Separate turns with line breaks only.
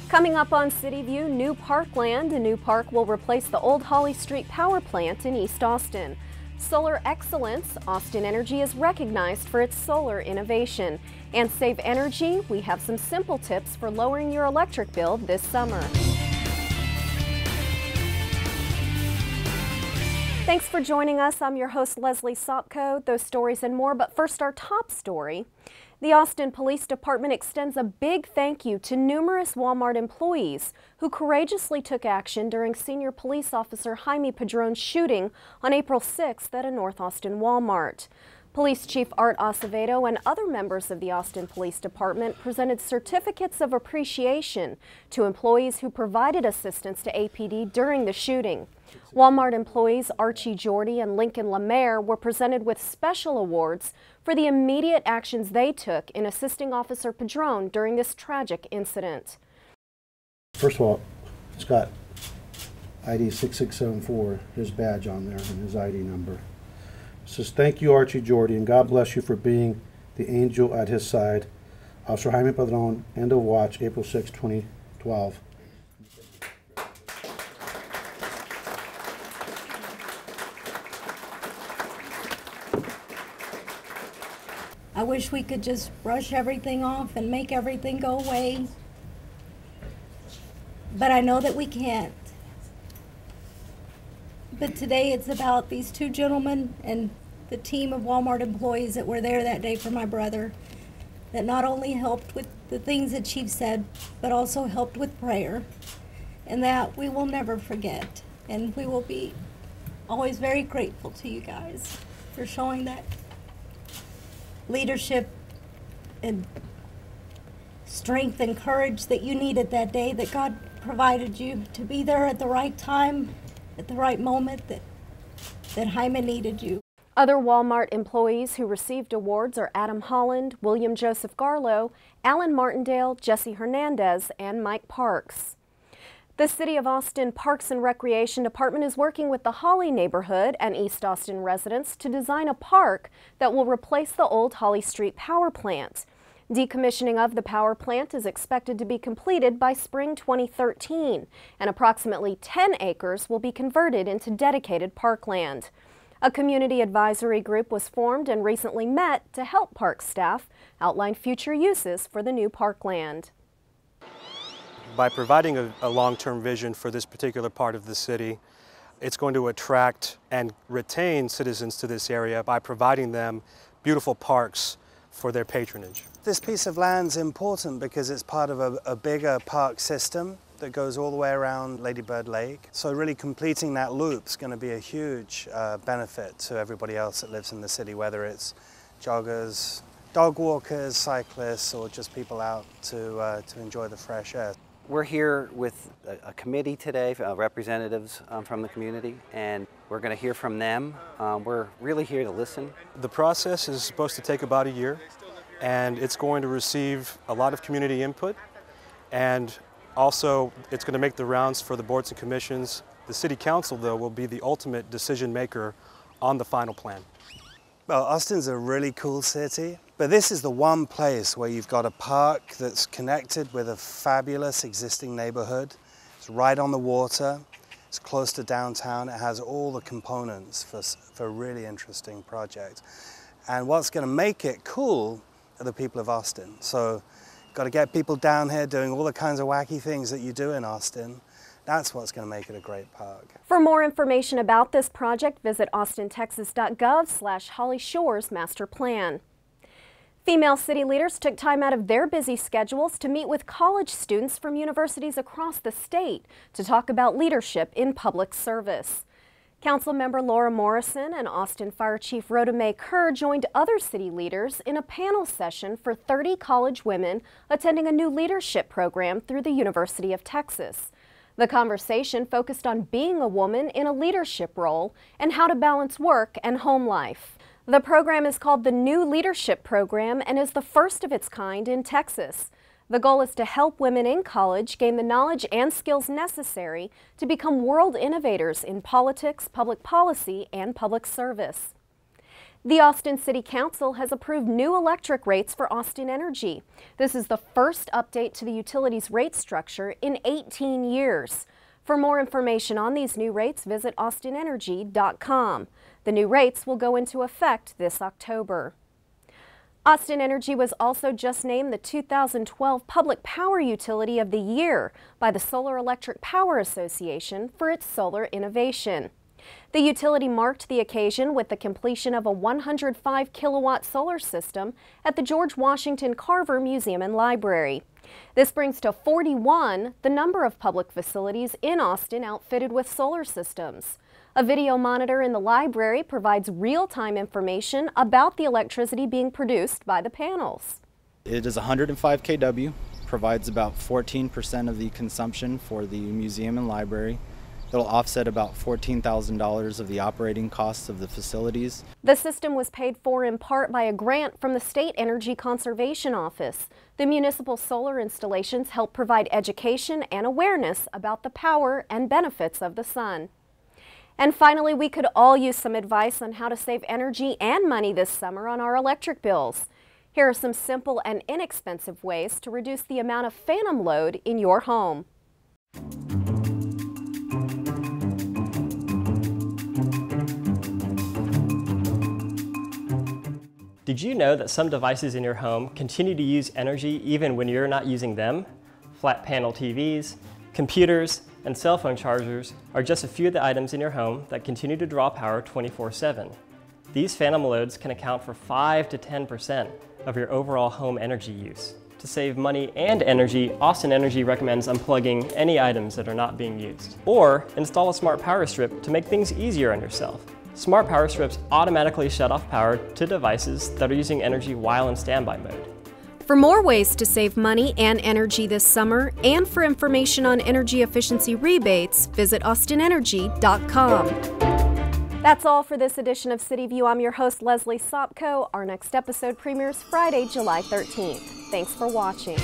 Coming up on CityView, new parkland. A new park will replace the old Holly Street power plant in East Austin. Solar excellence. Austin Energy is recognized for its solar innovation. And save energy. We have some simple tips for lowering your electric bill this summer. Thanks for joining us. I'm your host, Leslie Sopko. Those stories and more, but first our top story. The Austin Police Department extends a big thank you to numerous Walmart employees who courageously took action during Senior Police Officer Jaime Padron's shooting on April 6th at a North Austin Walmart. Police Chief Art Acevedo and other members of the Austin Police Department presented certificates of appreciation to employees who provided assistance to APD during the shooting. Walmart employees Archie Jordy and Lincoln Lemaire were presented with special awards for the immediate actions they took in assisting Officer Padron during this tragic incident.
First of all, it's got ID 6674, his badge on there and his ID number. It says, "Thank you, Archie Jordy, and God bless you for being the angel at his side. Officer Jaime Padron, end of watch, April 6, 2012.
I wish we could just brush everything off and make everything go away, but I know that we can't. But today it's about these two gentlemen and the team of Walmart employees that were there that day for my brother, that not only helped with the things that Chief said, but also helped with prayer, and that we will never forget. And we will be always very grateful to you guys for showing that leadership and strength and courage that you needed that day, that God provided you to be there at the right time, at the right moment that Jaime needed you.
Other Walmart employees who received awards are Adam Holland, William Joseph Garlow, Alan Martindale, Jesse Hernandez, and Mike Parks. The City of Austin Parks and Recreation Department is working with the Holly neighborhood and East Austin residents to design a park that will replace the old Holly Street power plant. Decommissioning of the power plant is expected to be completed by spring 2013, and approximately 10 acres will be converted into dedicated parkland. A community advisory group was formed and recently met to help park staff outline future uses for the new parkland.
By providing a long-term vision for this particular part of the city, it's going to attract and retain citizens to this area by providing them beautiful parks for their patronage.
This piece of land's important because it's part of a bigger park system that goes all the way around Lady Bird Lake. So really completing that loop is going to be a huge benefit to everybody else that lives in the city, whether it's joggers, dog walkers, cyclists, or just people out to enjoy the fresh air.
We're here with a committee today, representatives from the community, and we're going to hear from them. We're really here to listen.
The process is supposed to take about a year, and it's going to receive a lot of community input, and also it's going to make the rounds for the boards and commissions. The City Council, though, will be the ultimate decision maker on the final plan.
Well, Austin's a really cool city, but this is the one place where you've got a park that's connected with a fabulous existing neighborhood. It's right on the water, it's close to downtown, it has all the components for a really interesting project. And what's going to make it cool are the people of Austin. So, got to get people down here doing all the kinds of wacky things that you do in Austin. That's what's going to make it a great park.
For more information about this project, visit austintexas.gov/Holly Shores Master Plan. Female city leaders took time out of their busy schedules to meet with college students from universities across the state to talk about leadership in public service. Councilmember Laura Morrison and Austin Fire Chief Rhoda Mae Kerr joined other city leaders in a panel session for 30 college women attending a new leadership program through the University of Texas. The conversation focused on being a woman in a leadership role and how to balance work and home life. The program is called the New Leadership Program and is the first of its kind in Texas. The goal is to help women in college gain the knowledge and skills necessary to become world innovators in politics, public policy, and public service. The Austin City Council has approved new electric rates for Austin Energy. This is the first update to the utility's rate structure in 18 years. For more information on these new rates, visit austinenergy.com. The new rates will go into effect this October. Austin Energy was also just named the 2012 Public Power Utility of the Year by the Solar Electric Power Association for its solar innovation. The utility marked the occasion with the completion of a 105 kilowatt solar system at the George Washington Carver Museum and Library. This brings to 41 the number of public facilities in Austin outfitted with solar systems. A video monitor in the library provides real-time information about the electricity being produced by the panels.
It is 105 kW, provides about 14% of the consumption for the museum and library. It'll offset about $14,000 of the operating costs of the facilities.
The system was paid for in part by a grant from the State Energy Conservation Office. The municipal solar installations help provide education and awareness about the power and benefits of the sun. And finally, we could all use some advice on how to save energy and money this summer on our electric bills. Here are some simple and inexpensive ways to reduce the amount of phantom load in your home.
Did you know that some devices in your home continue to use energy even when you're not using them? Flat panel TVs, computers, and cell phone chargers are just a few of the items in your home that continue to draw power 24/7. These phantom loads can account for 5 to 10% of your overall home energy use. To save money and energy, Austin Energy recommends unplugging any items that are not being used. Or install a smart power strip to make things easier on yourself. Smart power strips automatically shut off power to devices that are using energy while in standby mode.
For more ways to save money and energy this summer, and for information on energy efficiency rebates, visit austinenergy.com. That's all for this edition of City View. I'm your host, Leslie Sopko. Our next episode premieres Friday, July 13th. Thanks for watching.